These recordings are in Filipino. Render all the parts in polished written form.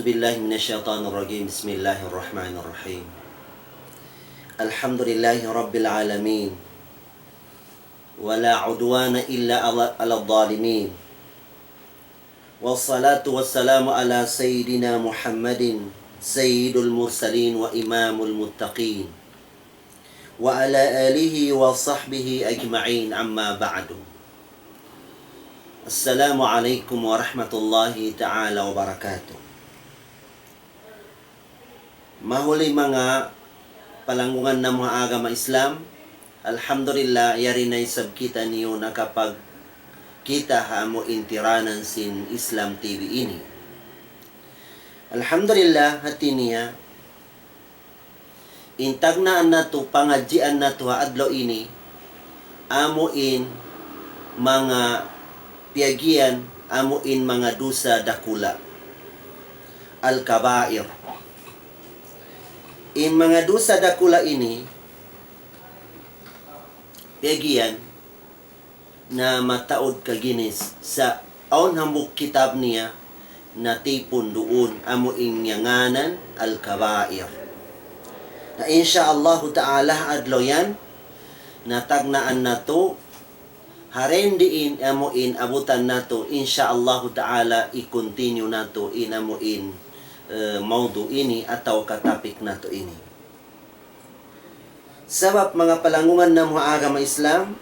بالله من الشيطان الرجيم بسم الله الرحمن الرحيم الحمد لله رب العالمين ولا عدوان إلا على الظالمين والصلاة والسلام على سيدنا محمد سيد المرسلين وإمام المتقين وعلى آله وصحبه أجمعين أما بعد السلام عليكم ورحمة الله تعالى وبركاته. Mahuli mga palangungan ng mga agama Islam, alhamdulillah, yari na isab kita niyo na kapag kita hamo intiranan sin Islam TV ini. Alhamdulillah, hati niya, intagnaan na to, pangadjian na to adlaw ini, amuin mga piagian, amuin mga dusa dakula, al-kabair. In mga dusa dakula ini, piagian na mataod kaginis sa aon hambuk kitab niya na tipon doon amuing yanganan al-kabair. Na insyaallah ta'ala adlaw yan, natagnaan na to, harendiin amuin abutan nato insyaallah ta'ala i-continue nato inamuin maudu ini atau katapik nato ini. Sabab mga palangungan ng mga agama Islam,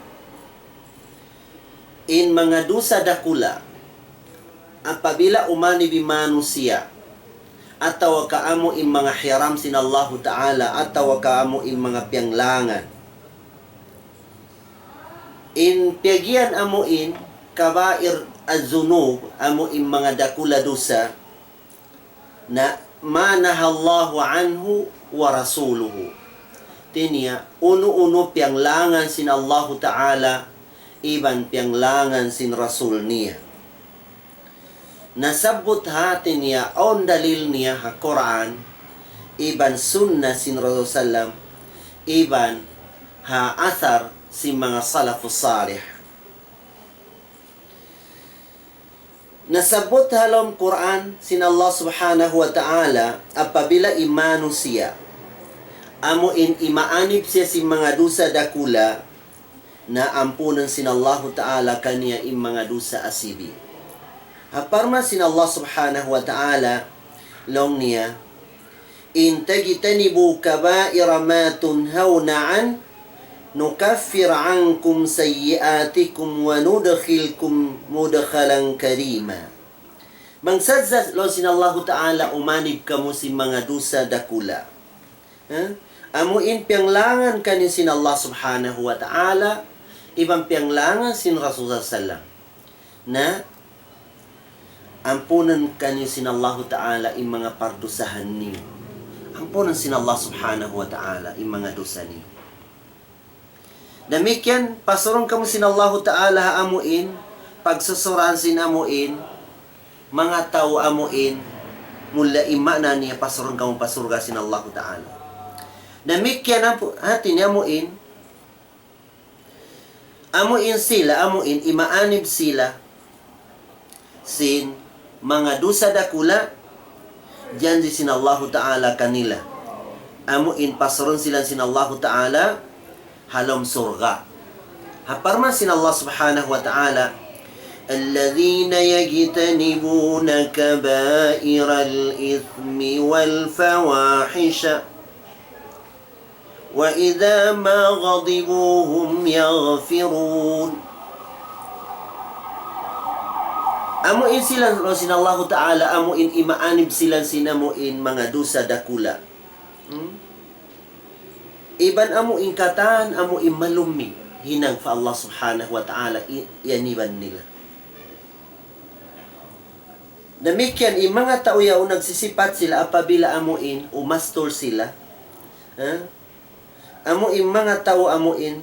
in mga dusa dakula apabila umani bi manusia atau kaamo in mga hiram sin Allah ta'ala atau kaamo in mga pianglangan in piagian amuin kabair az-zunub amuin mga dakula dusa na manahallahu anhu wa rasuluhu. Tinya uno-uno pianglangan sin Allah ta'ala iban pianglangan sin rasul niya. Nasabot hati niya on dalil niya ha Quran iban sunnah sin Rasul sallam iban ha athar si mga salafus salih. Nasabot halom Quran sin Allah subhanahu wa ta'ala apabila imanu siya amuin imaanib siya si mga dusa dakula na ampunan sin Allah ta'ala kaniya im mga dusa asibi. Haparma sin Allah subhanahu wa ta'ala long niya in tajtanibu kaba'ira ma tunhawna an nukaffir ankum sayyiatikum wa nudkhilkum mudkhalan karima. Mangsadzas lo sin Allah ta'ala umanib kamo si mga dusa dakula. Amuin pianglangan kanin sin Allah subhanahu wa ta'ala ibang pianglangan sin Rasulullah sallam na ampunan kanin sin Allah ta'ala im mga pardusahan niyo. Ampunan sin Allah subhanahu wa ta'ala im mga dosa niyo. Demikian pasurong kamu sin Allah ta'ala amuin, pagsusuran sin amuin, mga tao amuin, mula imana niya pasurong kamu pasurga sin Allah ta'ala. Demikian hati niya amuin sila, amuin, imaanib sila sin mga dusa dakula, diyan di sin Allah ta'ala kanila. Amuin pasurong sila sin Allah ta'ala, halom surga. Haparma sin Allah subhanahu wa ta'ala alladhina yajtanibuna kabairal ithmi wal fawahisha wa idha ma ghadibuhum yaghfirun. Amuin sila sin Allah ta'ala amuin imaanib sila sinamuin mga dusa dakula. Iban amo ingkatan, amo imalumi hinang fa Allah subhanahu wa ta'ala yaniban nila. Demikian mga tao yaw nagsisipat sila apabila amuin umastor sila. Amuin mga tao amuin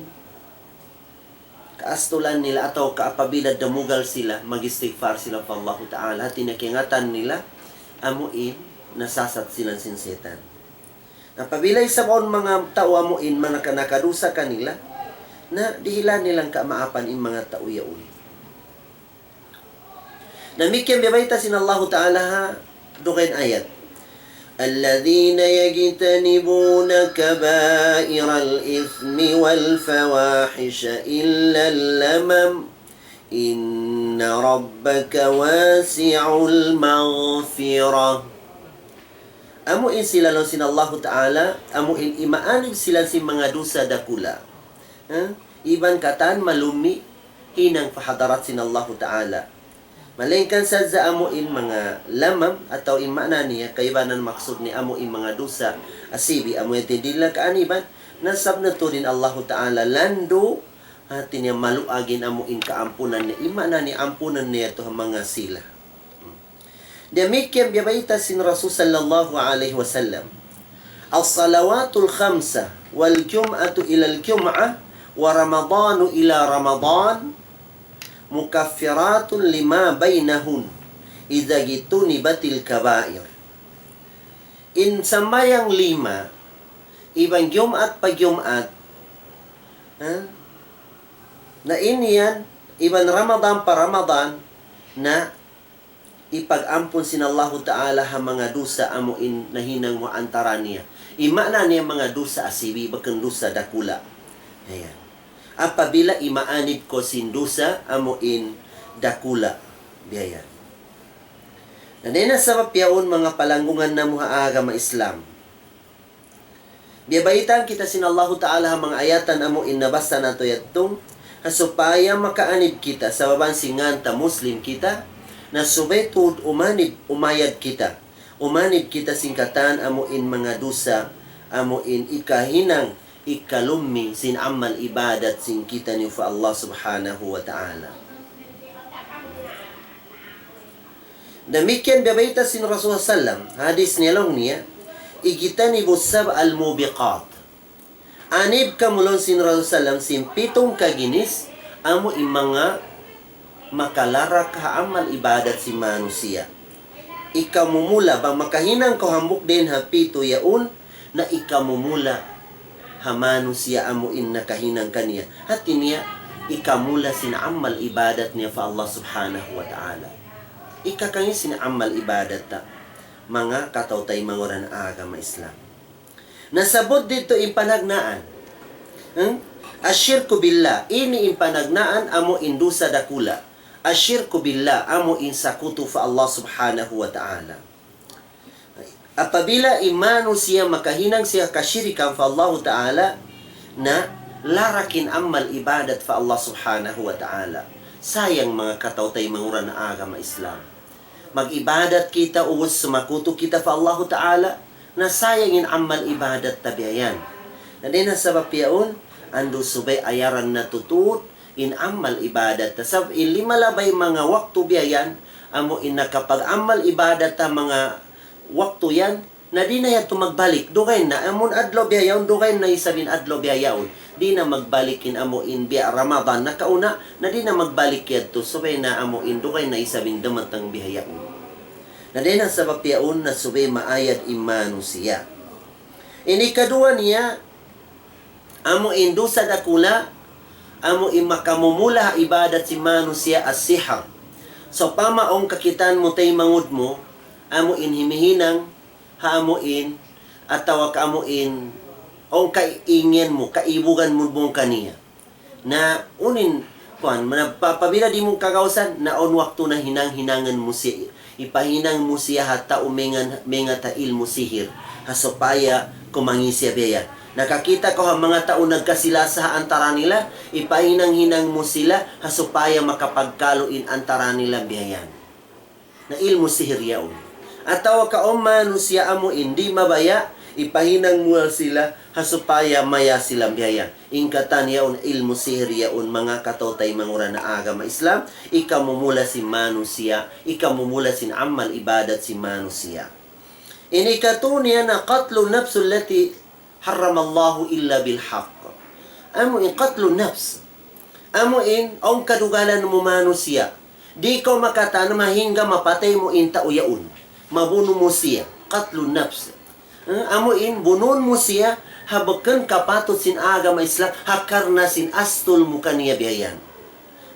kaastulan nila atau kaapabila damugal sila magistighfar sila fa Allah ta'ala tinakingatan nila amuin nasasat sila sin setan. Apabila isabon mga tao amuin mga nakadusa kanila na dihila nilang kamaapan in mga tao yaon. Demikian bibayta sin Allah ta'ala Dukain ayat. الذين يجتنبون كبائر الإثم والفواحش إلا اللمم إن ربك واسع المغفرة. Amuin sila lang sin Allah Ta'ala, amuin imaanib sila si mga dosa dakula. Iban katan malumi, hinang pahadarat sin Allah Ta'ala. Malingkan sa amuin mga lamam atau imana niya kaibanan maksud ni amuin mga dosa asibi amuin tidila kaaniban nasab na to din Allah Ta'ala lando atin niya maluagin amuin kaampunan niya imana ni ampunan niya to mga sila. Demikian biyabaita sin Rasul sallallahu alaihi wasallam as-salawatul khamsa wal jum'atu ila al-jum'ah wa ramadanu ila ramadan mukaffiratun lima bainahun idza gitunibatil kabair. In sambayang 5 ibang Jumat pa Jumat na iniyan ibang Ramadan pa Ramadan na ipag-ampon sin Allah Ta'ala ha mga dusa amuin nahinang mo antara niya. Imana niya mga dusa asibi bakang dusa dakula. Ayan. Apabila imaanib ko sindusa amuin dakula biaya. Nanena sa mapyaon mga palanggungan na mga agama Islam. Biyabaitan kita sin Allah Ta'ala mga ayatan amuin nabasa nato yatong supaya makaanib kita sa babansingan ta Muslim kita na subetud umayad kita. Umanib kita singkatan amuin mga dusa amuin ikahinang ikalummi sin amal ibadat sin kita ni fa Allah subhanahu wa ta'ala. Demikian babaita sin Rasulullah sallam hadis nilong niya igitanibu sab al-mubiqat. Anib kamulon sin Rasulullah sallam sin pitong kaginis amo mga makalara ka amal ibadat si manusia. Ikamumula bang makahinang ko hambuk din hapito yaun na ikamumula hamanu siya amuin na kahinang kaniya. Hati niya, ikamula sinamal ibadat niya fa Allah subhanahu wa ta'ala. Ikakangin sinamal ibadat ta. Mga katautay manguran agama Islam. Nasabot dito impanagnaan. Asyirku billah. Ini impanagnaan amo indusa dakula. Asyirku billah amo insakutu fa Allah subhanahu wa ta'ala. Apabila imanu siya makahinang siya kasyirikan fa Allah Ta'ala na larakin amal ibadat fa Allah subhanahu wa ta'ala. Sayang mga katautay manguran na agama Islam. Mag-ibadat kita uwos sumakuto kita fa Allah Ta'ala na sayangin amal ibadat tabiayan. Na din sa bapiaon, ando subay ayaran na tutut in amal ibadat. Tasab ilimalabay mga waktu biayan, amo in nakapag amal ibadat ta mga waktu yan, na di na yan magbalik. Dugay na, amon adlo biyayaon, dugay na isabin adlo biyayaon. Di na magbalikin amo in biya Ramadan, nakauna, na di na magbalik yan to. Subay na amo in, dugay na isabin damatang biyayaon. Na di na sa papiyaon na subay maayad imanu siya. Ini kadua niya, amo in dusa dakula, amo in makamumula ibadat si manu siya as-sihar. So pamaong kakitan mo tay mangud mo, amuin himihinang, haamuin, at tawag kaamuin, o kaingin mo, kaibugan mo mong kaniya. Na unin, pabila di mong kagawsan, na on waktu na hinang-hinangan mo siya, ipahinang mo siya hata umenga tail mo sihir, hasopaya kumangisya beya. Nakakita ko ang mga tao nagkasila sa antara nila, ipahinang-hinang mo sila, hasupaya makapagkaluin antara nila biyayan. Na ilmu sihir yaon. At tawag ka manusia amo hindi mabaya, ipahinang mo sila, hasupaya maya silang biyaya. Ingkatan yaon ilmu sihir yaon mga katotay mangura na agama Islam, ikamumula si manusia, ikamumula sin amal ibadat si manusia. Inikatunya na qatlu nafsul lati haramallahu illa bilhaq. Amo in qatlu nafs. Amo in ang kadugalan mo manusia. Di ko makata na mahingga mapatay mo in tao yaon. Mabuno mo siya. Qatlu nafs. Amo in bunon mo siya habakan kapatot sin agama Islam hakarna sin astul mo kaniya biyayan.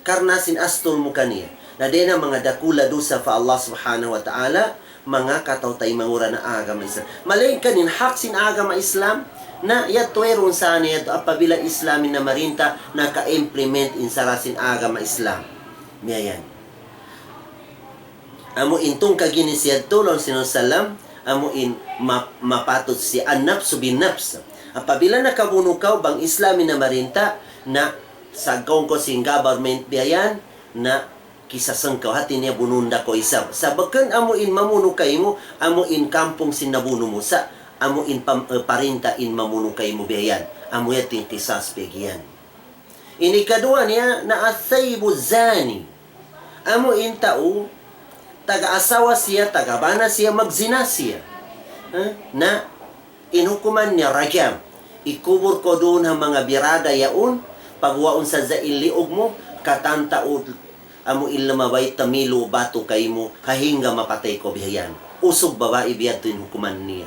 Karna sin astul mo kaniya. Na din ang mga dakula dosa fa Allah subhanahu wa ta'ala mga kataw-tay mangura na agama Islam. Malain kanin hak sin agama Islam na yatweron sa niya apabila Islamin na marinta na ka-implement in sarasin agama Islam. Miyayan. Amo intong kaginisiyad tulong sinusalam, amo in mapatot si an-nafsu bin-nafs. Apabila nakabunukaw bang Islamin na marinta na sa ko sing government biyayan na kisasang ka hati niya bununda ko isa. Sabakan amo in mamuno kay mo, amo in kampong sinabuno mo sa amo in parinta in mamuno kay mo biyan. Amo yating kisas pegian. Ini kadua niya na athaybu zani. Amo in tao taga-asawa siya, taga-bana siya, magzina siya. Na inukuman niya rajam. Ikubur ko doon ang mga birada yaon, pagwaon sa zailiog mo, katantaod amo ilamabay tamilo bato kay mo hahingga mapatay ko bihayan. Usog babae biyad yung hukuman niya.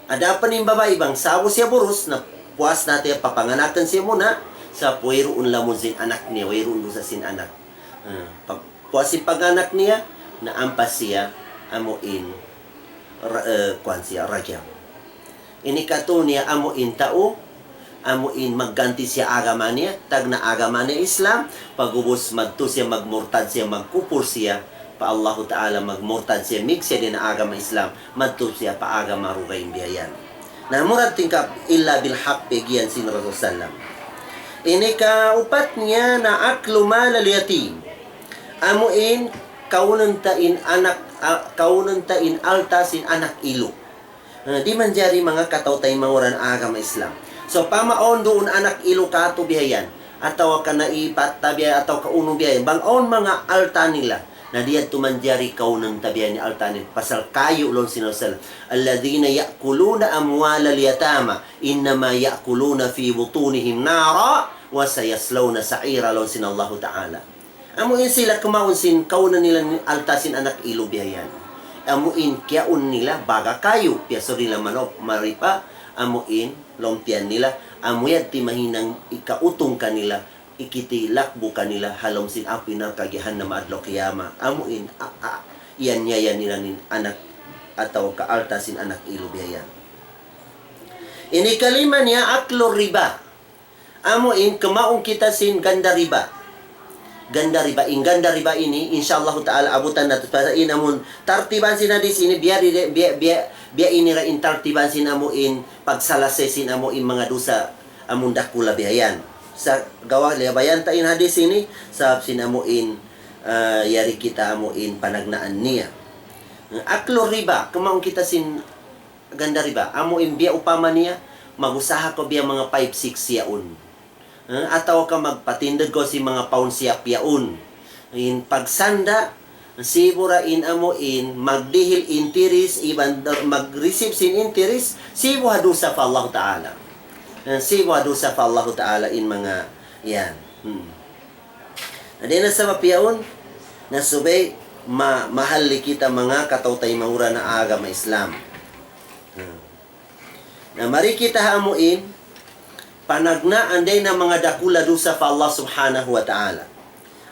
Adapan yung babae bang sabo siya burus na puas natin papanganakan siya muna sa puwero unlamon sin anak niya, puwero unlo sa sin anak. Puas si paganak niya na ampas siya amo in kwan siya rajam. Ini kato niya amo in tao amo in magganti siya agama niya, tag na agama niya Islam, pagubos magto siya, magmurtad siya, magkupur siya, pa Allah Ta'ala magmurtad siya, mix siya din na agama Islam, magto siya pa agama rugay biyayan. Na murad tingkap illa bil haq pegian sin Rasul sallam. Ini kaupat niya na aklu malal yatim. Amo in kaunan tain alta sin anak ilo. Di man jari mga kataw-tay manguran agama Islam. So, pamaon doon anak ilo kato bihayan. Ataw ka naipat tabiya, ataw ka uno bihayan. Bangon mga alta nila. Na diyan tumanjari kaunang tabiyan ni alta nila. Pasal kayo lon sinasal. Alladhina ya'kuluna amwala liyatama. Innama ya'kuluna fi butunihim nara. Wa sayaslawna sa'ira lon sinallahu ta'ala. Amuin sila kumaon sin kaunan nila ni alta sin anak ilo bihayan. Amuin kiaun nila baga kayo. Piyaso nila manop maripa. Amuin lompian nila, amuyat ti mahinang ikautong kanila, ikitilakbo kanila, halom sin api na kagihan na maadlo kiyama. Amuin, iyan niya nila nin anak, ataw kaalta sin anak ilubiyayan. Ini kalima niya, aklo riba. Amuin, kamaong kita sin ganda riba. Ganda riba. In ganda riba ini, insyaallah ta'ala, abutan natin. Para inamun, tartiban sinadis ini, biya inira in tartiban sinamuin pagsalase sinamuin mga dusa among dakula bihayan sa gawa libayan ta in hadis ini sa sinamuin yari kita amuin panagnaan niya aklo riba kumaong kita sin ganda riba amuin biya upama niya magusaha ko biya mga 5-6 yaon ataw ka magpatindag ko si mga pound siya yaon in pagsanda sibura in amo in magdihil interest iban mag-receive sin interest sibu hadusa fa Allah Ta'ala sibu hadusa fa Allah Ta'ala in mga yan adena sa mapiyaon na subay mahali kita mga kataw-tay maura na agama Islam na mari kita hamuin panagna anday na mga dakula dusa fa Allah Subhanahu wa Ta'ala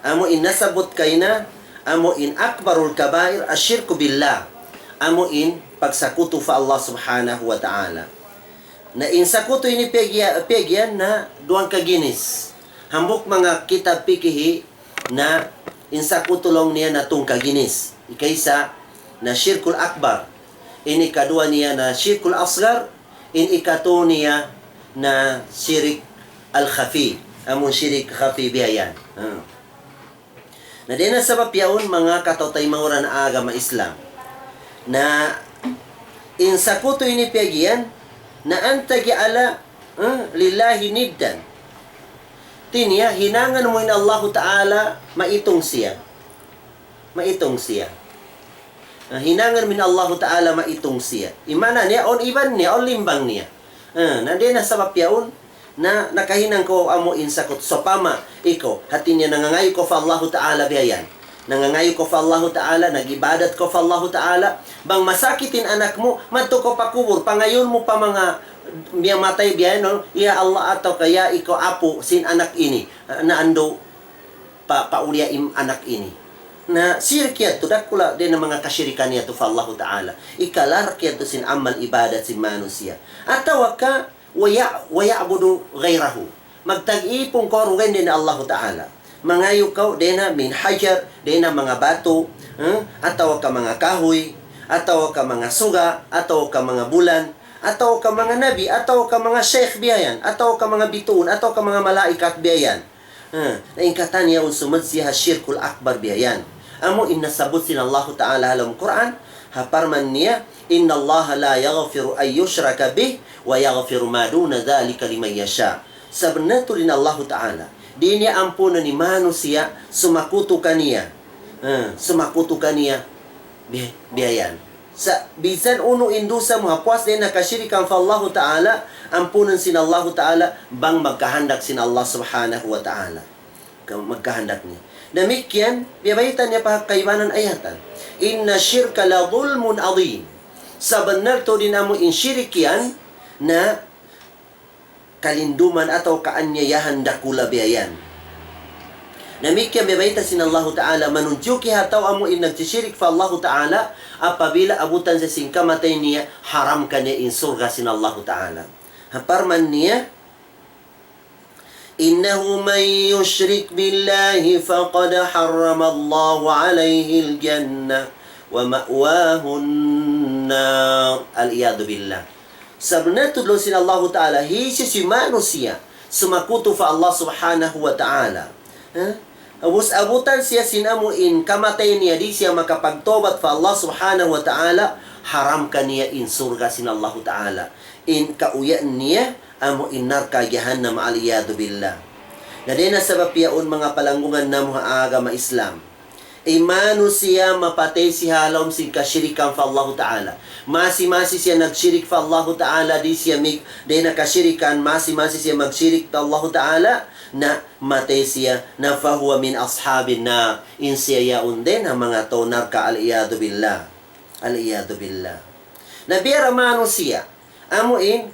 amo in nasabot kay na amo in akbarul kabair asyirku billah. Amo in pagsakuto fa Allah Subhanahu wa Ta'ala. Na in sakuto ini pegyan na duang kaginis. Hambok mga kitab pikihi na in sakuto long niya na tung kaginis. Ikaysa na syirkul akbar. Ini kadua niya na syirkul asgar. In ikato niya na syirik al-khafi. Amo syirik khafi biyayan. Na din sa papyaon mga kataw-tay mangura na agama Islam na insakuto ini pegian na antagi ala lillahi niddan tinya hinangan mo in Allah Ta'ala maitong siya hinangan min Allah Ta'ala maitong siya imana niya on iban niya on limbang niya na din sa papyaon na nakahinang ko amo insakot so pama iko hati niya nangangayo ko fa Allah Ta'ala biyayan nangangayo ko fa Allah Ta'ala nagibadat ko fa Allah Ta'ala bang masakitin anak mo madto ko pakubur pangayon mo pa mga biya matay biyayan no ya Allah ataw kaya iko apo sin anak ini na ando paulia im anak ini na sirkiyat to dakula din ng mga kasyirikan niya to fa Allah Ta'ala. Ikalar kiyat to sin amal ibadat sin manusia. Atawa ka waya'budu ghairahu. Magtag-ipong korugen din Allah Ta'ala. Mga yukaw din na min hajar, din na mga bato, atawa ka mga kahoy, atawa ka mga suga, atawa ka mga bulan, atawa ka mga nabi, atawa ka mga sheikh biyayan, atawa ka mga bituon, atawa ka mga malaikat biyayan. Na ingkatan niya unsumad siya syirkul akbar biyayan. Amo inasabot sin Allah Ta'ala alam Quran, haparman niya, inna Allah la yaghfiru ay yushraka bih, wa yaghfiru ma duna dhalika liman yasha. Sabenatu din Allah Ta'ala, di niya ampunan ni manusia, sumakuto kaniya. Sumakuto kaniya, biyayan. Sa bisan uno indusa mo hapwas din nakashirikan fa Allah Ta'ala, ampunan sin Allah Ta'ala, bang magkahandak sin Allah Subhanahu wa Ta'ala. Magkahandak niya. Demikian, biyabaitan niya pa kaibanan ayatan. Inna syirka la dhulmun adhim. Sa benar to din amo in syirikian na kalinduman atau kaanyayahan dakula biyayan. Demikian biyabaitan sin Allah Ta'ala manunjuki hataw amo in nagsisyirik fa Allah Ta'ala apabila abutan sa singkamatay niya haram ka niya in surga sin Allah Ta'ala. Haparman niya إنه من يشرك بالله فقد حرم الله عليه الجنة ومأواه النار العياذ بالله. Sebenarnya tudlo sin Allah Ta'ala hisi si manusia sumakuto fa Allah Subhanahu wa Ta'ala. Abus abutan siya sinamuin kamatay niya di siya makapagtobat fa Allah Subhanahu wa Ta'ala, haram ka niya in surga sin Allah Ta'ala. In kauyan niya amo inar ka jahannam aliyadu billah. Na din na sabab yaon mga palanggungan na mga agama Islam. Imanu siya mapatay si halom sin kasyirikan fa Allah Ta'ala. Masi-masi siya nagsyirik fa Allah Ta'ala, di siya di na kasyirikan, masi-masi siya magsyirik ta Allah Ta'ala, na matay siya na fahuwa min ashabin na in siya yaon din ang mga tonar ka aliyadu billah. Aliyadu billah. Nabiyara mano siya amuin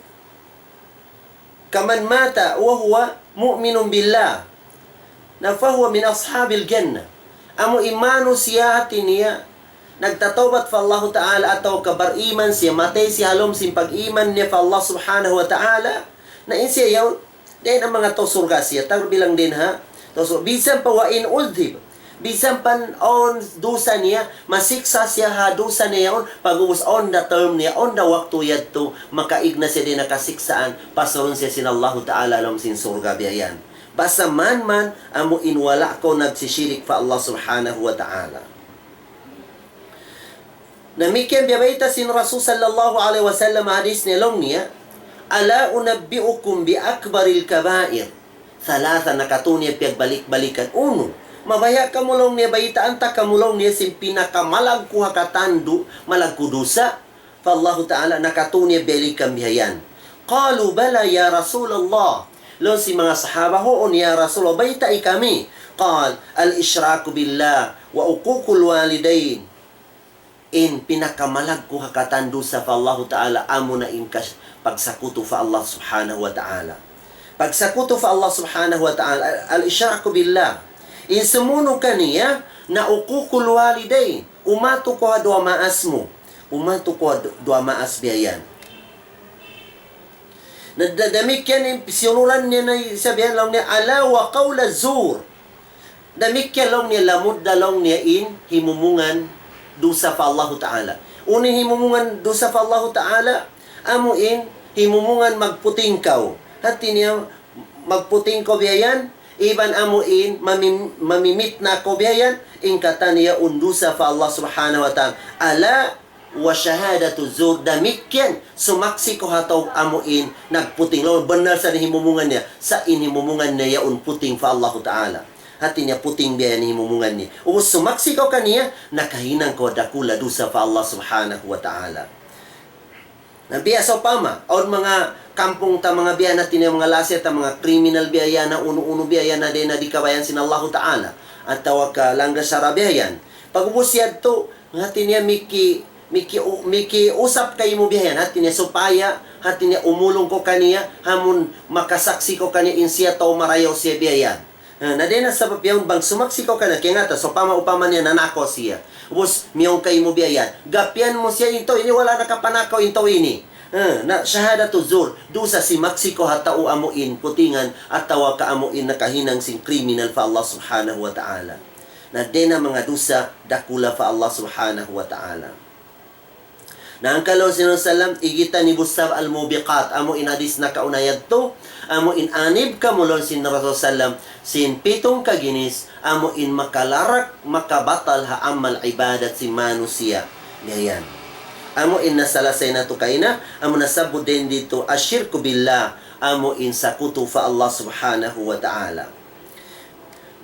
kaman mata wa huwa mu'minun billah na fahuwa min ashabil jannah. Amo imano siya tiniya nagtatawbat fa Allah Ta'ala ataw kabar-iman siya matay siya halom sin pag-iman niya fa Allah Subhanahu wa Ta'ala na insiya yaw din ang mga to surga siya tag bilang din ha to bisan pa wa in udhib bisan pan on dusa niya masiksa siya ha dusa niya on pag-ubos on the term niya on the waktu yadto makaigna siya din nakasiksaan pasoron siya sin Allah Ta'ala alam sin surga biyayan. Basta man amo inwala ko nagsisyirik fa Allah Subhanahu wa Ta'ala. Namikian biyabaita sin Rasul sallallahu alaihi wasallam hadis nilong niya, ala unabbiukum bi akbaril kabair. Thalatha nakatunya piagbalik-balikan. Uno, mabaya kamulong niya baitaan ta kamulong niya sin pinakamalag kuha katandu malag kudusa fa Allah Ta'ala nakatunya balikan bihayan. Qalu bala ya Rasulullah. Lo si mga sahaba hoon ya Rasulullah baitai kami. Qal al-isyraku billah wa uququl walidain. In pinakamalag kuha katandu sa fa Allah Ta'ala amo na inkas pagsakuto fa Allah Subhanahu wa Ta'ala. Pagsakuto fa Allah Subhanahu wa Ta'ala al-isyraku billah. In sumuno kaniya na uququl walidain. Umato ko dua maas mo. Umato ko dua maas biyayan. Nadamikyan yung sinuran niya na sabihan lang niya ala wa qawla zur. Damikyan lang niya lamud dalong niya in himumungan dusa fa Allah Ta'ala. Unin himumungan dusa fa Allah Ta'ala amuin himumungan magputingkaw. Hati niya magputingkaw biyayan iban amuin mamimit na ko biyayan ingkatan niya undusa fa Allah Subhanahu wa Ta'ala. Ala wa syahadatu zur damikyan sumaksi ko hataw amuin nagputing lawan benar sa himumungan niya sa inimumungan niya yaun puting fa Allah Ta'ala hati niya puting biya ni himumungan niya ubos sumaksi ko kaniya nakahinang ko dakula dusa fa Allah Subhanahu wa Ta'ala. Nabiya sa pama on mga kampung ta mga biya natin yung mga laset ta mga criminal biya na uno biya na din na di kabayan sin Allah Ta'ala at tawag ka langga sa rabiyan pagubos yad to hati niya Miki usap kayo mo biyayan hati niya supaya hati niya umulong ko kaniya hamon makasaksi ko kaniya in siya tao marayaw siya biyayan Na din na sabab yung bang sumaksikaw ka na kaya nga ta, so upama niya nanako siya. Ubus miyong kay mo biyayan. Gapyan mo siya ito, ini wala nakapanakaw ito ini. Na syahadatu zur, dusa si Mexico hatao amuin putingan at tawa ka amuin na kahinang sing criminal fa Allah subhanahu wa ta'ala. Na din na mga dusa dakula fa Allah subhanahu wa ta'ala. Na ang kalon sinusalam, igita ni Busab al-Mubiqat, amo in hadis na kaunayad to, amo in anib ka mulon sin Rasul Salam, sin pitong kaginis, amo in makalarak, makabatal ha amal ibadat si manusia. Ganyan. Amo in nasalasay na to kaina, amo nasabod din dito, asyirku billah, amo in sakutu fa Allah subhanahu wa ta'ala.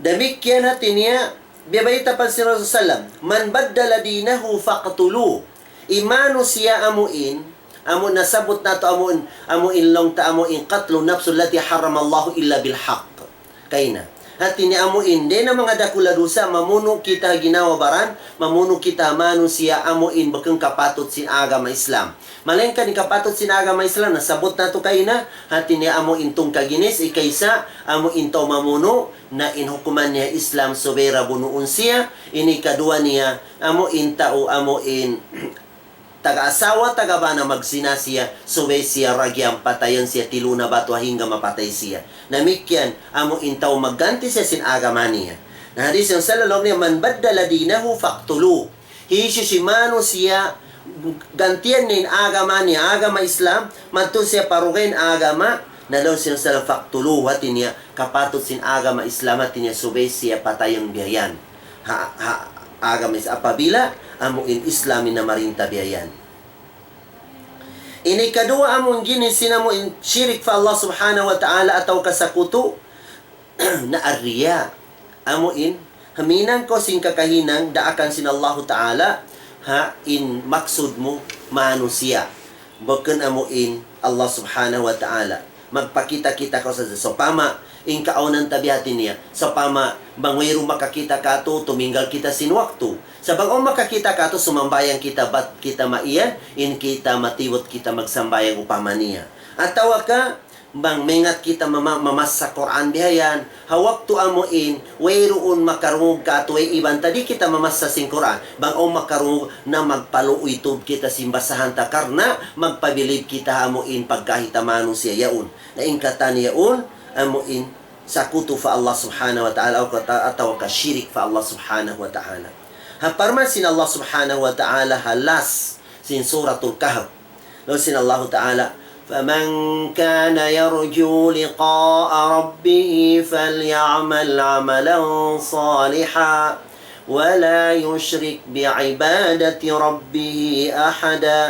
Damikyan natin niya, bibayta pa si Rasul Salam, man baddala dinahu faqtulu. Imano siya amuin, amo nasabot nato amuin long ta amuin qatlu nafsul lati haramallahu illa bil haqq. Kayna. At ini amuin din na mga dakula dusa mamuno kita ginawa baran, mamuno kita manu siya amuin bakang kapatot sin agama Islam. Malengka ni kapatot sin agama Islam nasabot nato kayna, at ini amuin tong kaginis ikaysa amuin to mamuno na inhukuman niya Islam sobera bunuon siya, ini kadua niya amuin tao amuin taga-asawa, taga-bana magsina siya, suway siya, ragyang patayan siya, tiluna batwa hingga mapatay siya. Namikyan, amo intaw magganti siya sin agama niya. Na hadis yung salalong niya, man baddala dinahu faqtulu. Hisyo si mano siya, gantian niya agama niya, agama Islam, manto siya parugain agama, na daw siya sa faqtulu, hatin niya, kapatot sin agama Islam, hatin niya, suway siya, patayang biyayan. Agama Islam, apabila, amuin Islamin na marinta biyayan. Ini kadua among gini sinamuin syirik fa Allah subhanahu wa ta'ala ataw kasakuto na arriya. Amuin, haminang ko sing kakahinang daakan sin Allah ta'ala ha in maksud mo manusia. Bakan amuin Allah subhanahu wa ta'ala. Magpakita-kita ko sa sopama in kaunan tabiatin niya. Sopama bangwero makakita ka to tuminggal kita sin waktu. Sa bang makakita ka to sumambayang kita bat kita maiyan in kita matiwot kita magsambayang upama niya. At tawa ka bang mengat kita mamas sa Quran bihayan hawak to amuin wayroon makarungog ka to ay iban tadi kita mamas sa sing Quran bang makarungog na magpaluoy tub kita simbasahan ta karna magpabilib kita amuin pagkahita manu siya yaun na inkatan yaun amuin sakutu fa Allah subhanahu wa ta'ala ataw ka syirik fa Allah subhanahu wa ta'ala. Haparman sin Allah subhanahu wa ta'ala halas sin suratul Kahf. Lalu sin Allah ta'ala, فَمَنْ كَانَ يَرْجُو لِقَاءَ رَبِّهِ فَلْيَعْمَلْ عَمَلًا صَالِحًا وَلَا يُشْرِكْ بِعِبَادَةِ رَبِّهِ أَحَدًا.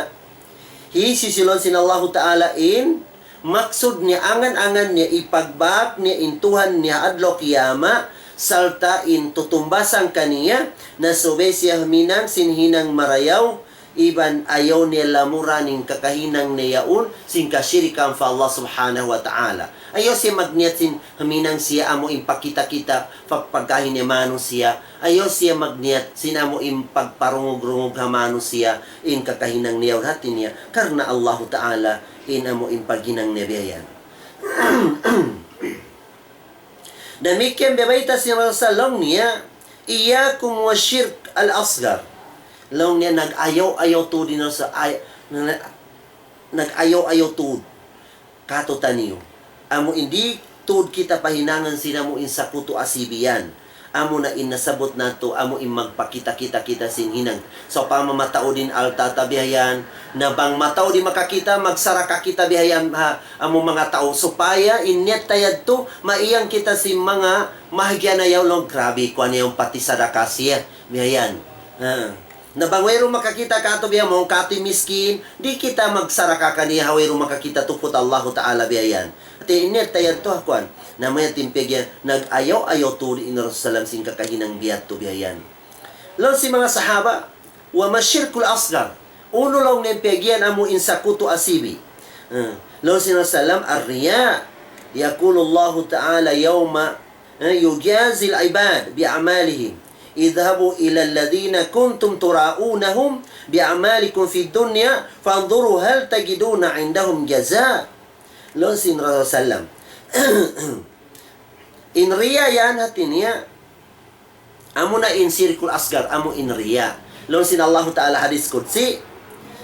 Hisisilon sin Allah ta'ala in maksud niya angan-angan niya ipagbak niya intuhan niya adlo kiyama salta in tutumbasan kaniya na sobe siya minang sinhinang marayaw iban ayaw niya lamuraning kakahinang niyaun sin kasyirikan fa Allah subhanahu wa ta'ala. Ayaw siya magniat sin haminang siya amo impakita-kita pagkahin niya mano siya. Ayaw siya magniat sin amo impagparungog-rungog hamano siya in kakahinang niyaw hatin niya karna Allah ta'ala in amo impaginang niyayan. Demikian bebaita si Rasulullah niya, iyakum wa syirk al-asgar. Long niya nag-ayaw-ayaw to din sa nag-ayaw-ayaw to kato taniyo. Amo hindi tud kita pahinangan sila mo in sakuto asibiyan. Amo na inasabot nato amo in magpakita-kita sin hinang. So pamamatao din altata bihayan na bang matao di makakita magsaraka kita bihayan amo mga tao supaya inyat tayad to maiyang kita si mga mahagyan na yaw long grabe ko ano yung pati sadaka siya bihayan. Na bangwero makakita ka to biya mong kati miskin di kita magsaraka kaniya hawero makakita tupot Allah ta'ala bihayan. At inyat tayad to hakuan na may timpigyan, nag-ayaw-ayaw to in Rasulullah sing kakahinang biyat to biyayan. Lalu si mga sahaba, wa masyirkul asgar, uno lang nimpigyan amo in sakuto asibi. Lalu si Rasulullah, ar-riya, yakulu Allah ta'ala yawma yujazil ibad bi'amalihim. idhabu ila alladhina kuntum turaunahum bi'amalikum fid dunya fanzuru hal tajiduna indahum jaza. Lalu si Rasulullah In riya yan hatin niya. Amo na in sirkul asgar, amo in riya. Lon sin Allah Ta'ala hadis kutsi,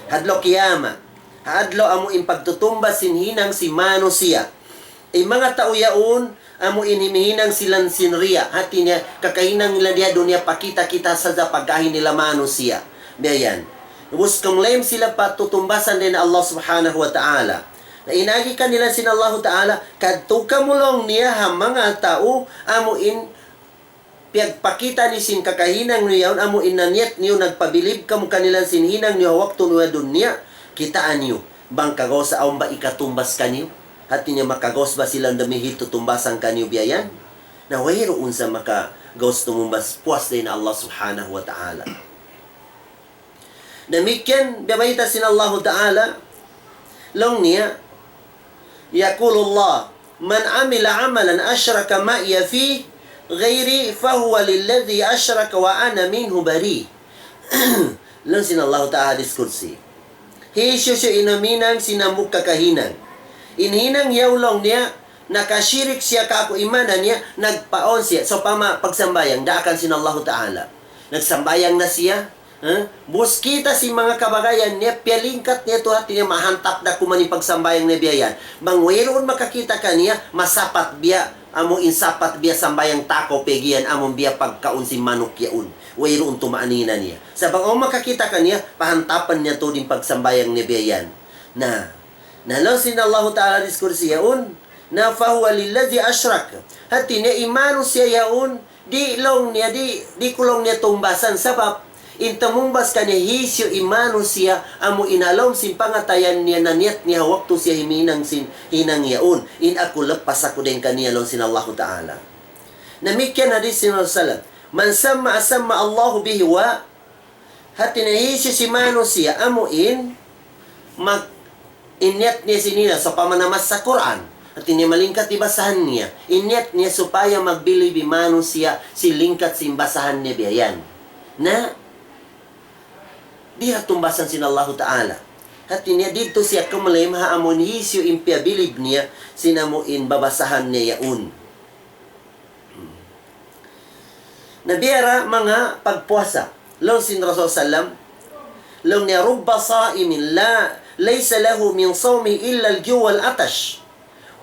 hadlo kiyama. Hadlo amo in pagtutumba sinhinang si manusia. Mga tao yaon, amo inimihinang silang sinriya. Hati niya, kakahinang nila diya dunia pakita-kita sa pagkahin nila manusia. Biyan. Ubus kumlaim sila patutumbasan din Allah Subhanahu wa Ta'ala. Na inagi ka nila sin Allah Ta'ala, kadtuka mulong niya ha mga tao, amo in pagpakita ni sin kakahinang niyaon, amo in nanyet niyo, nagpabilib ka mo kanilang sinhinang niyo, wakto niya dunya, kitaan niyo. Bang kagos sa aong ba ikatumbas ka niyo? Hati niya makagos ba silang damihit tutumbasan ka niyo biyayan? Na wayroon sa makagos tumumbas, puas din Allah Subhanahu wa Ta'ala. Demikian bibayta sin Allah Ta'ala long niya yaqulullah man amila amalan asyraka ma'iya fi ghairi fahuwa lilladhi asyraka wa ana minhu bari. Long sin Allah Ta'ala diskursi hisyo inaminang sinamuk kakahinang inhinang yaulong niya nakasyirik siya kako imanan niya nagpaon siya so pagsambayang daakan sin Allah Ta'ala nagsambayang na siya. Bus kita si mga kabagayan niya, pialingkat niya to at niya mahantap na kumaning pagsambayang na biyayan. Bang wayroon makakita ka niya, masapat biya, amo insapat biya sambayang tako pegian, among biya pagkaun si manok yaun. Wayroon tumaanina niya. Sa bang makakita ka niya, pahantapan niya to din pagsambayang na biyayan. Nalaw sin Allah Ta'ala diskursi yaun, na fahuwa lillazi ashrak. Hati niya imano siya yaun, di kulong niya tumbasan sabab, intamumbas kanya hisyo imano siya amo inalom sin pangatayan niya na niyat niya waktu siya himinang sin hinang yaon in ako lepas ako din kaniya lon sin Allah Ta'ala. Namikyan hadis sin Rasulullah man sama asama Allah bihi wa hati na hisyo si mano siya amo in mag inyat niya sinina sa pamanamas sa Quran at niya malingkat ibasahan niya inyat niya supaya magbili bimano siya silingkat simbasahan niya biyayan na diha tumbasan sin Allah Ta'ala. Hati niya dito siya kumalim haamon hisyo impiabilib niya sinamuin babasahan niya yaun. Nabiyara mga pagpuasa. Long sin Rasul Sallam, long niya rubba saimin laysa lahu min sawmi illa al-ju wal-atash.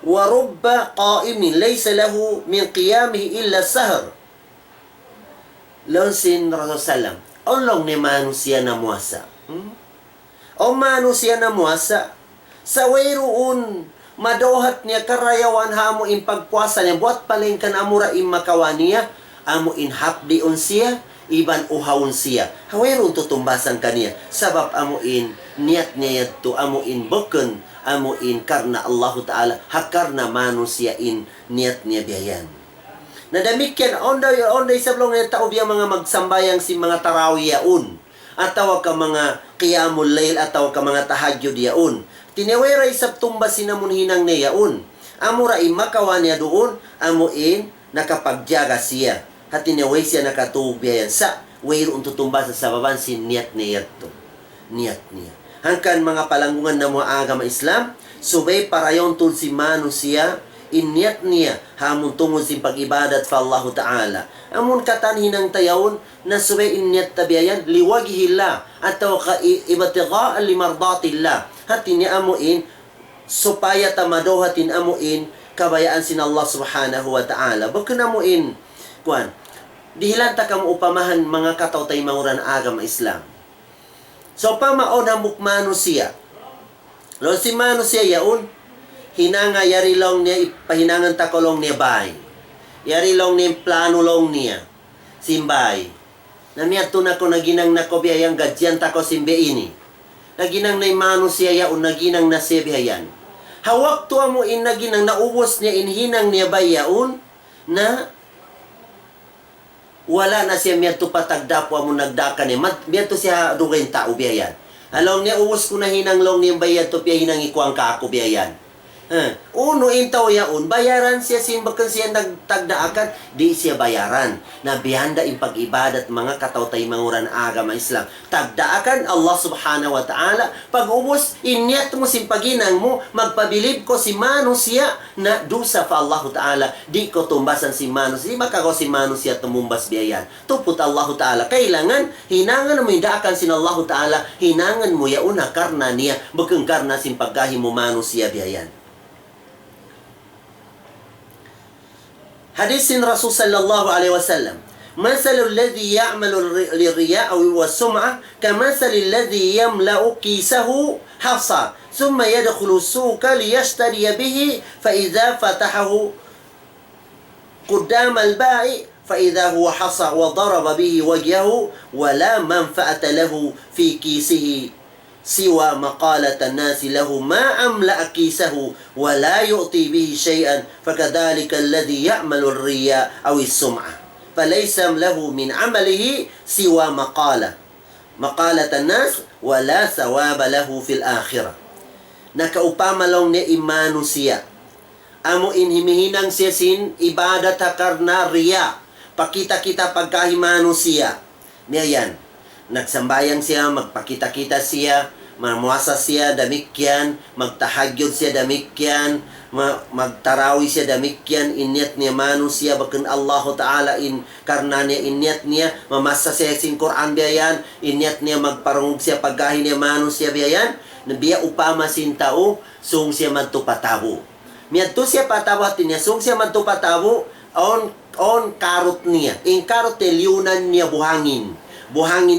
Wa rubba qaimin laysa lahu min qiyamihi illa sahr. Long sin Rasul Sallam, Olong ni manusia na muasa. O manusia na muasa. Sa wayroon, madohat niya karayawan hamo in pagpuasa niya. Buat paling kan amura in makawan niya. Amo in hapdi on siya. Iban uhawon siya. Hawayroon tutumbasan kaniya. Sabab amo in niat niya yato. Amo in buken. Amo in karna Allah Ta'ala. Hakarna manusia in niat niya biyayan. Nadamikyan, onday sablong na tao biya mga magsambayang si mga tarawih yaun. Ataw ka mga qiyamul layl, ataw ka mga tahajjud yaun. Tinewera isab tumba sinamunhinang niya yaun. Amura imakawa niya doon, amuin nakapagjaga siya. At tineway siya nakatubya yan sa wayroon tutumba sa sababan si niyat niya to. Niyat niya. Hangkan mga palanggungan na mga agama Islam, subay parayon tul si manusia, inyat niya hamon tungod sin pag-ibadat fa Allah Ta'ala. Amon katanhin ng tayawon na subay inyat tabiayan liwajhillah ataw ka ibatiga limardatillah. Hatin niya amuin supaya tamadohatin amuin kabayaan sin Allah Subhanahu wa Ta'ala. Bakun amuin kuan dihilanta kam upamahan mga katawtay manguran agama Islam. So pamaon hamuk manusia. Lo si manusia yaun hinanga yari long niya ipahinangan takolong niya bay. Yari long niya plano long niya. Simbay. Namiyato na ko naginang na ko biyayang gadyan tako simbe ini. Naginang na imano siya yaon naginang na sebihayan. Hawak tuwa mo in naginang naubos niya inhinang niya bay yaon na wala na siya miyato patagdapwa mo nagdakan niya. Miyato siya dugayin tao biyayan. Along niya ubos ko na hinang long niya bayad to piya hinang ikuang ka ako biyayan. Uno intaw yaon, bayaran siya simbakan siya nagtagdaakan, di siya bayaran. Na bihanda in pag-ibadat mga kataw-tay manguran agama Islam. Tagdaakan Allah subhanahu wa ta'ala, pag ubos, inyat mo simpaginang mo, magpabilib ko si mano siya na dusa fa Allah ta'ala, di ko tumbasan si mano siya, di makagaw si mano siya tumumbas biyayan. Tuput Allah ta'ala, kailangan, hinangan mo indaakan sin Allah ta'ala, hinangan mo yaon na karna niya, bakang karna simpagahi mo mano siya biyayan. Hadisin Rasul sallallahu alaihi wasallam, "Masalul ladzi ya'malu lirriya' wa sum'ah kamasalil ladzi yamla'u kisahu hasa, thumma yadkhulu suqa liyashtari bihi, fa idza fatahahu qaddama al-ba'i fa idza huwa hasa wa daraba bihi wajhahu wa la manfa'ata lahu fi kisihi siwa maqalat an-nas lahu ma amla kisahu wa la yu'ti bihi shay'an fakadhalika alladhi ya'malu ar-riya aw as-sum'ah falaysa lahu min 'amalihi siwa maqalat an-nas wa la thawaba lahu fil akhirah." Nakaupama lang ni imano siya, amo inhimihinang siya sin ibadat karna riya, pakita-kita pagkahimano siya niyan. Nagsambayang siya, magpakita-kita siya, mamuasa siya, damikyan, magtahagyod siya, damikyan, magtarawi siya, damikyan, inyat niya manu siya, bakan Allah Ta'ala karna niya, inyat niya, mamasa siya sin Quran biyayan, inyat niya, magparungog siya, pagkahin niya manu siya biyayan, nabiya upama sin tao, sung siya magtupatawo. Miyadto siya patawo at niya, sung siya magtupatawo, on karot niya, in karot liunan niya buhangin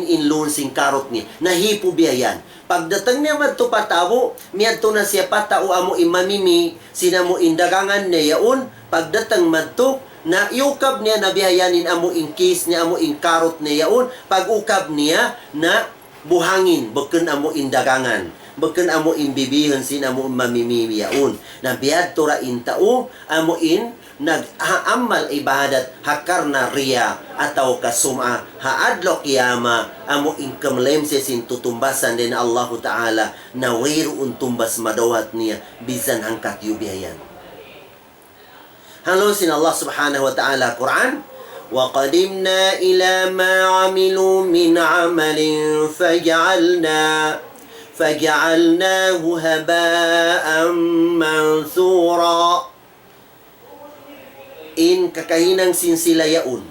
in lunsing karot niya, nahipo biyayan. Pagdatang niya magtupatawo, miyadto na siya patao amo imamimi, sinamo indagangan niya yaon, pagdatang madto, na iukab niya na biyayanin amo in kis niya, amo in karot niya yaon, pag-ukab niya na buhangin, bakan amo indagangan. Bakan amo in bibihan sin amo mamimi yaon. Na biyadto ra in tao, amo in nag-aamal ibadat hakar na riya ataw kasuma haadlo kiyama amo inkamlem siya sin tutumbasan din Allah Ta'ala na wayroon tumbas madawat niya bisan hangkat yubihayan. Halon sin Allah subhanahu wa ta'ala Quran, "Wa qadimna ila ma amilu min amalin faja'alnahu haba'an mansura." In kakahinang sinsila yaon,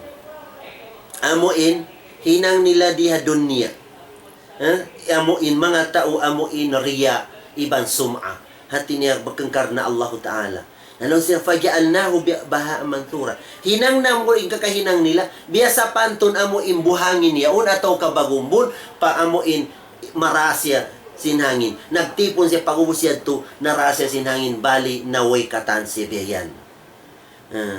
amo in hinang nila diha dunya, amo in mga tao, amo in riya iban sum'a, hati niya bakangkar na Allah Ta'ala. Nalong siya faja'alnahu baha manthura, hinang na mo in kakahinang nila biasa panton amo in buhangin yaon ataw kabagumbon pa amo in marasya sinhangin, nagtipon siya pag-ubos siya to narasya sinhangin bali naway katan siya biyan.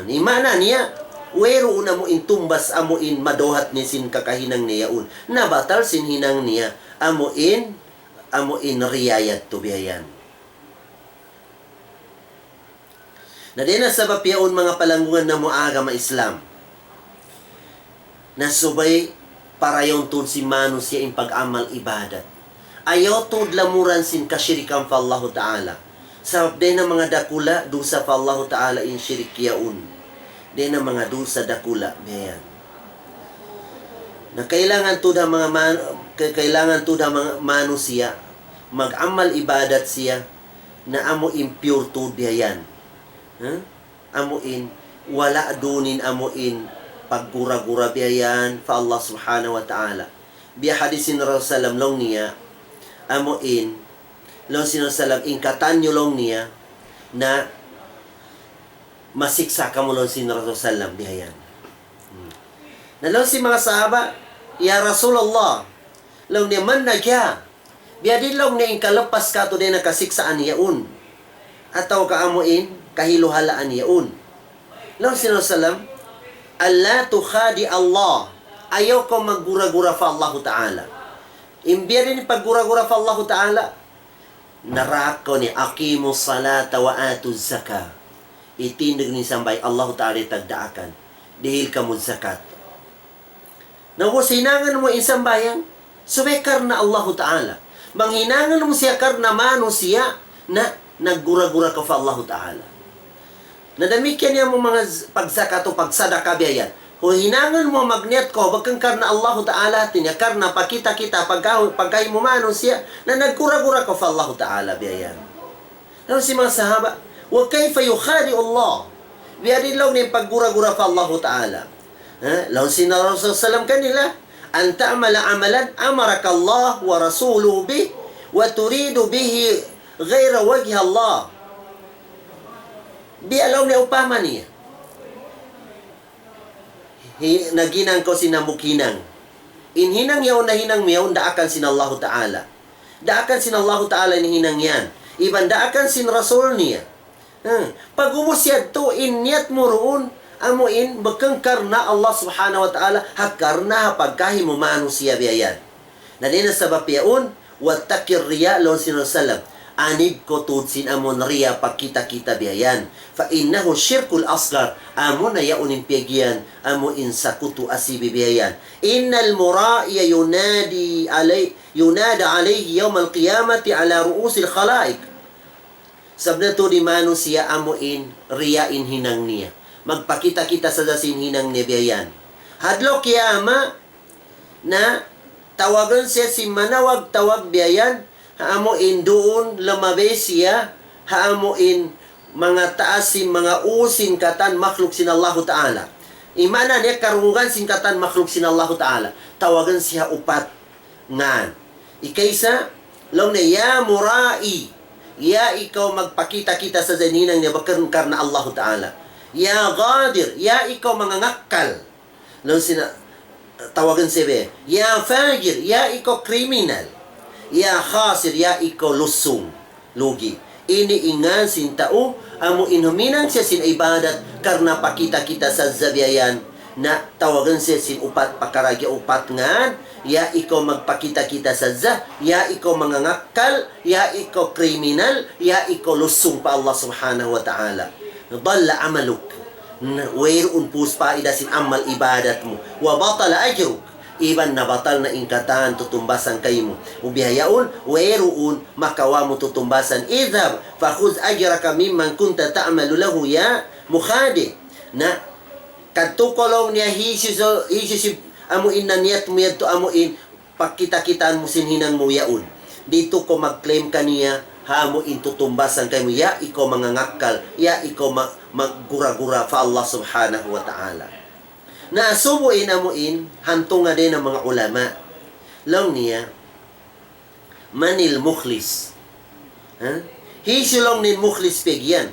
Ni mana niya, wero una mo intumbas amo in madohat ni sin kakahinang niya un. Nabatal sin hinang niya, amo in riyayat to biyayan. Na din sa bapiaon mga palanggungan na muagama Islam. Nasubay para yung tun si manu siya in pag-amal ibadat. Ayaw tun lamuran sin kasyirikan fa Allah Ta'ala. Sa din ng mga dakula, dusa fa Allah Ta'ala in syirik yaun. Din ng mga dusa dakula, bayan. Na kailangan tuda mga manusia, mag-amal ibadat siya, na amo impure tud bayan. Amo in, wala dunin amo in, paggura-gura bayan, fa Allah Subhanahu wa Ta'ala. Biya hadisin Rasulullah long niya, amo in, long sinasalam, ingkatan nyo long niya na masiksa ka mo long sinasalam dihayan. Nalong si mga sahaba, "Ya Rasulullah, long niya man nagya, biya din long niya ingkalapas ka to din nakasiksaan niyaun, ataw kaamuin, kahiluhalaan niyaun." Long sinasalam, "Allah tukhadi Allah, ayaw ko maggura-gura fa Allah Ta'ala." Imbiya rin paggura-gura fa Allah Ta'ala, narako ni aqimu salata wa atu zaka, itindig ni sambay Allah Ta'ala tagdaakan dihil kamud zakat. Nawa sinangan mo insambayang subekar na Allah Ta'ala, manghinangan mo siya karna manusia na naggura-gura ka fa Allah Ta'ala. Nadamikyan niya mo mga pagzakat o pagsadaka biyayan. Kung hinangan mo magnet ko, bagkang karna Allah Ta'ala tinya, karna pakita kita, pagkahi mo manon siya, na nagkura-gura ka fa Allah Ta'ala biyayan. Ano si mga sahaba? Wa kayfa yukhadi Allah. Biyarin lang ni paggura-gura fa Allah Ta'ala. Law sina Rasul sallam kanila, an ta'mala amalan amaraka Allah wa rasuluhu bih, wa turidu bihi ghaira wajhi Allah. Bialaw niya upama niya. Naginang ko sinamukinang. Inhinang yaw na hinang miyaw, daakan sin Allah Ta'ala. Daakan sin Allah Ta'ala ni hinang yan. Iban daakan sin Rasul niya. Pag umusyad to, inyat mo roon, amuin, bakang karna Allah Subhanahu wa Ta'ala, hakarna pagkahi mo manusia biyayan. Nadina sa bapiyaon, watakir riya lon sin Rasulullah. Anib ko tudsin amon riya pagkita-kita biyayan. Fa innahu syirkul asgar. Amon na yaunin piyagiyan. Amo insa kutu asibi biyayan. Innal mura'iya yunada alayhi yawm al-qiyamati ala ru'usil khalaik. Sabna to di mano siya amuin riyain hinang niya. Magpakita-kita sa dasin hinang niya biyayan. Hadlo kiyama na tawagan siya si manawag tawag biyayan. Haamuin doon lamabe siya, haamuin mga taasin, mga usin katan makhluk sin Allah Ta'ala. Imana niya karungan sin katan makhluk sin Allah Ta'ala. Tawagan siya upat ngan. Ikaysa, law na ya murai, ya ikaw magpakita-kita sa zaninang niya bakang karna Allah Ta'ala. Ya gadir, ya ikaw mga ngakkal. Law sina, tawagan siya, ya fagir, ya ikaw kriminal. Ya khasir, ya ikaw lusong, lugi. Ini ingan sin tao, amo inhuminang siya sin ibadat, karna pakita kita sa zabiyayan, na tawagan siya sin upat pakaragya upat ngan, ya ikaw magpakita kita sa za, ya ikaw mga ngakal, ya ikaw kriminal, ya ikaw lusong pa Allah Subhanahu wa Ta'ala. Dalla amaluk, wayroon puspa idasin amal ibadat mo, wa batala ajruk. Iban na batal na ingkatan tutumbasan kayo mo. Ubihayaon, weruun, makawa mo tutumbasan. Idhab, fakhuz ajraka mimman kunta ta'amalu lahu ya mukhadi. Na, kadtukolong niya hisis amuin na niyat mo yan to amuin, pakita-kitaan mo sinhinang mo yaon. Dito ko mag-claim ka niya, hamuin tutumbasan kayo mo. Ya, ikaw mga ngakal. Ya, ikaw maggura-gura fa Allah Subhanahu wa Ta'ala. Na subuin amuin, hanto nga din ang mga ulama. Lang niya, manil mukhlis. Hisulong nin mukhlis pegyan.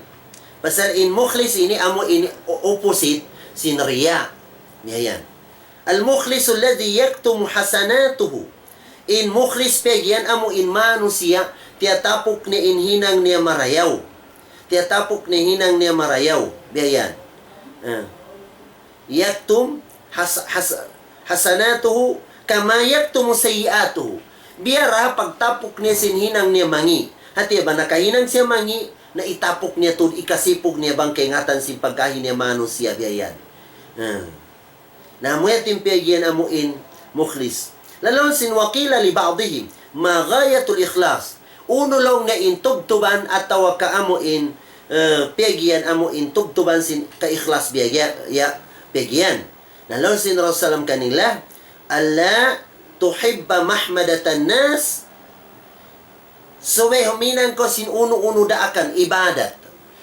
Pasal in mukhlis ini amuin opposite sin riya. Yan. Al mukhlis alladhi yaktum hasanatuhu. In mukhlis pegyan amuin manusia, tiatapok ni inhinang niya marayaw. Tiatapok ni hinang niya marayaw. Yan. Yaktum hasanatuhu kama yaktum sayiatuhu. Biara pagtapok niya sinhinang niya mangi. Hati ba nakahinang siya mangi, na itapok niya tud ikasipog niya bang kaingatan si pagkahin niya manusia biyayan. Na muyatim piyagian amuin mukhlis. Lalon sin wakila li ba'dihim ma ghayatul ikhlas. Uno lang nga intubtuban at tawa ka amuin piyagian amuin tubtuban sin ka ikhlas biyagian ya pegian. Nalon sin Rasulullah kanila, alla tuhibba mahmadatan nas. Suwe huminan ko sin uno-uno daakan ibadat.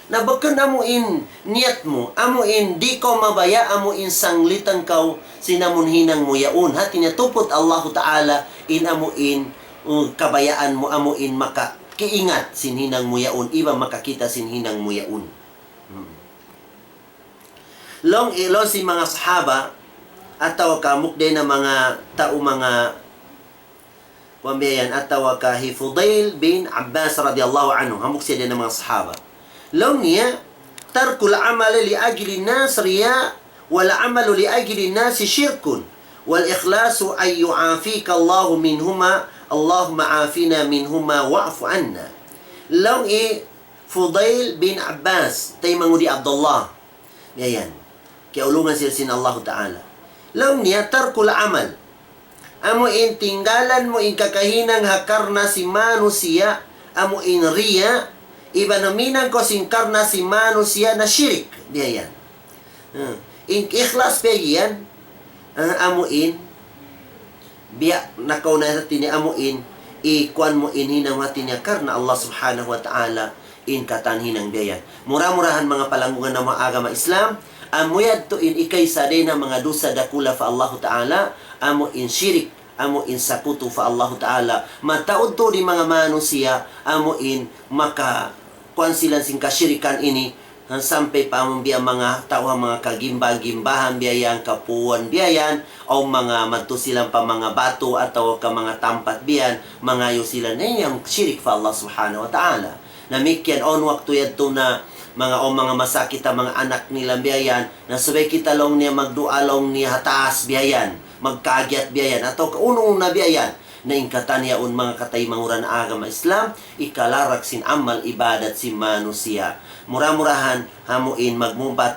Na bakit amuin niyat mo, amuin di ko mabaya, amuin sanglitan kau sinamunhinang mo yaun. Hati niya tupot Allah Ta'ala in amuin kabayaan mo, amuin maka kiingat sinhinang mo yaun. Iba makakita sinhinang mo yaun. Long ilo si mga sahaba ataw ka mukday na mga tao mga pambayan ataw ka Fudail bin Abbas radiyallahu anhu hamuk siya din ng mga sahaba. Long niya tarkul amal li ajli nas riya wal amal li ajli nas shirkun wal ikhlasu ay yu'afika Allah minhuma Allahumma afina minhuma wa'fu anna. Long Fudail bin Abbas tay mangudi Abdullah. Yan. Kiaulungan sila sin Allah Ta'ala. Lang niya, tarkul amal. Amo in tinggalan mo in kakahinang hakar na si manusia, amo in riya, Iba naminang ko sin karna si manusia na syirik. Diya yan. In ikhlas pegi yan. Amuin. Biya nakaw na natin ni amuin. Ikuan mo hinang natin niya karna Allah subhanahu wa ta'ala in katanhinang biyan. Mura-murahan mga palanggungan ng mga agama Islam. Amuyad to in ikay sa na mga dusa dakula fa Allah Ta'ala. Amo in syirik. Amo in sakutu fa Allah Ta'ala. Mataod to di mga manusia. Amo in maka kuan silang sing kasyirikan ini. Sampai pa among biya mga tao mga kagimba-gimbahan biyayan, kapuan biyayan, o mga madto silang pa mga bato atau ka mga tampat biyan, mangayo sila na yung syirik fa Allah Subhanahu wa Ta'ala. Namikyan on waktu yadto na mga masakit ang mga anak nila biyayan, na subay kita long niya magdualong niya hataas biyayan, magkagyat biyayan, atau kaunong na biyayan, na ingkatan niya un mga katay manguran na agama Islam, ikalarak sin amal ibadat si manusia. Mura-murahan, hamuin magmumpat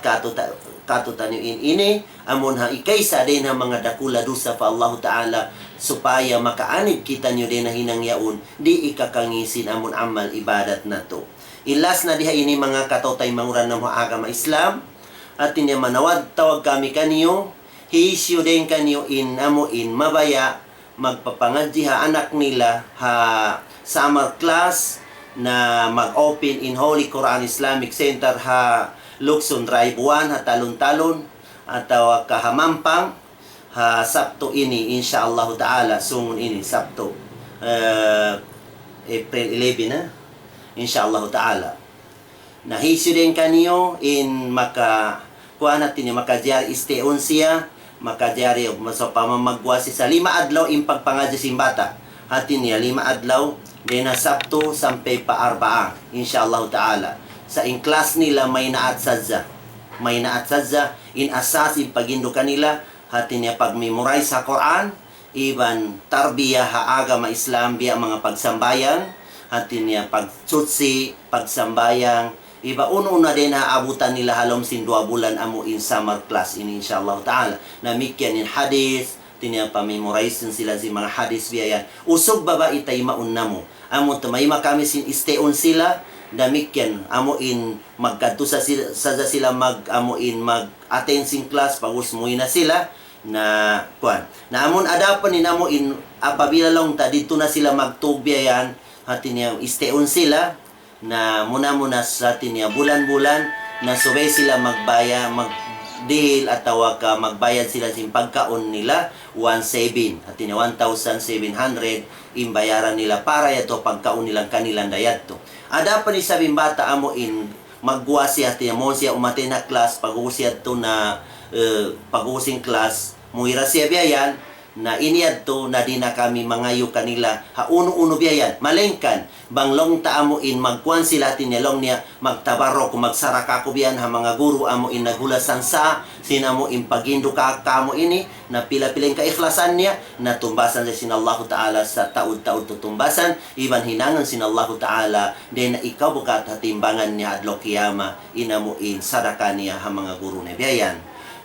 katutaniin ini, amon ha ikaysa din ang mga dakula dusa pa Allah Ta'ala, supaya makaanib kita nyo din na hinangyaon, di ikakangisin amon amal ibadat na to. Ilas na diha ini mga katotay manguran ng mga agama Islam, at niya manawad tawag kami kanyo, hiisyo din kanyo in amuin mabaya, magpapangadji ha anak nila ha summer class na mag-open in Holy Quran Islamic Center ha Lukson Drive 1 ha talon-talon atau kahamampang ha Sabto ini insyaallah ta'ala sungun ini Sabto April 11 na insyaallah ta'ala nahisyo din kanyo in maka kuha natin yung makajari isteon siya makajari sa pamamagwasi sa 5 adlaw in pagpangadya simbata hatin niya 5 adlaw din na Sabto sampai pa Arbaa insyaallah ta'ala sa in class nila may naat sadza in asasi pagindo kanila hatin niya pag-memorize sa Quran iban tarbiyah ha agama Islam biya mga pagsambayan hatin niya pagtsutsi pagsambayang iba una din na abutan nila halom sin 2 bulan amo in summer class ini insyaallah ta'ala na mikyan in hadis tinya pa-memorize sila si mga hadis biya usog baba itay maunna mo amo tumay kami sin isteon sila damikyan amo in magkadto sa sila mag amo in mag-attend sin class pagusmuy na sila na kuan na amon adapan ni amo in apabila lang ta dito na sila magtugbiyan hatin niya isteon sila na muna sa atin niya bulan-bulan na subay sila mag-deal at tawag ka magbayad sila sa pagkaon nila 1,700 at niya 1,700 imbayaran nila para ito pagkaon nilang kanilang dayat to. Ada pa ni sabing bata amo in magguwasi at niya mo siya umatay na class pag-uusiyat to na pag-uusing class muira siya biyayan na iniyad to na di na kami mangayo kanila ha uno biyayan malengkan banglong ta amo in magkuan sila tinelong niya magtabarok magsaraka ko biyan ha mga guru amo in naghulasan sa sinamo in pagindo ka kamo ini na pila-piling ka ikhlasan niya na tumbasan sa sinallahu ta'ala sa taud-taud tutumbasan iban hinangan sinallahu ta'ala din na ikaw bukat hatimbangan niya adlaw kiyama inamo in sadaka niya ha mga guru ni biyayan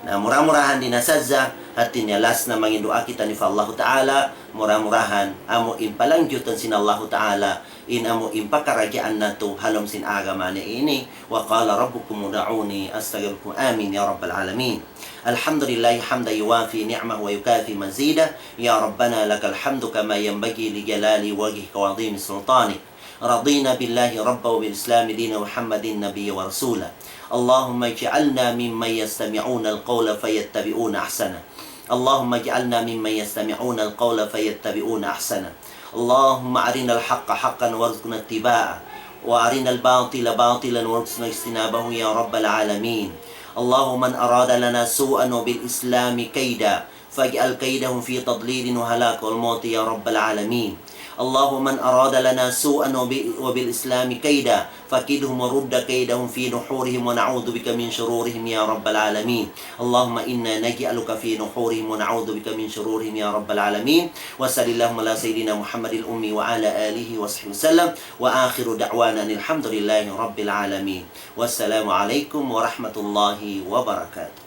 na murah-murahan din nasadza at tinalas na mangindua kita ni Allah Ta'ala murah-murahan amo impalanggyutan sin Allah Ta'ala in amo impakaragyaan na to halom sin agama ni ini wa qala rabbukum ud'uni astaghfirukum amin ya rabbal alamin alhamdulillah hamda yuwafi ni'mahu wa yukafi mazida ya rabbana lakal hamdu kama yanbaghi li jalali wajhika wa 'azimi sultanik رضينا بالله ربا وبالإسلام دينا ومحمد نبيا ورسولا اللهم اجعلنا ممن يستمعون القول فيتبعون أحسنه اللهم اجعلنا ممن يستمعون القول فيتبعون أحسنه اللهم أرنا الحق حقا وارزقنا اتباعه وأرنا الباطل باطلا وارزقنا اجتنابه يا رب العالمين اللهم من أراد لنا سوءا وبالإسلام كيدا فاجعل كيدهم في تضليل وهلاك والموت يا رب العالمين اللهم من أراد لنا سوءا وبالإسلام كيدا فكيدهم ورد كيدهم في نحورهم ونعوذ بك من شرورهم يا رب العالمين اللهم إنا نجعلك في نحورهم ونعوذ بك من شرورهم يا رب العالمين وصل اللهم على سيدنا محمد الأمي وعلى آله وصحبه وسلم وآخر دعوانا الحمد لله رب العالمين والسلام عليكم ورحمة الله وبركاته.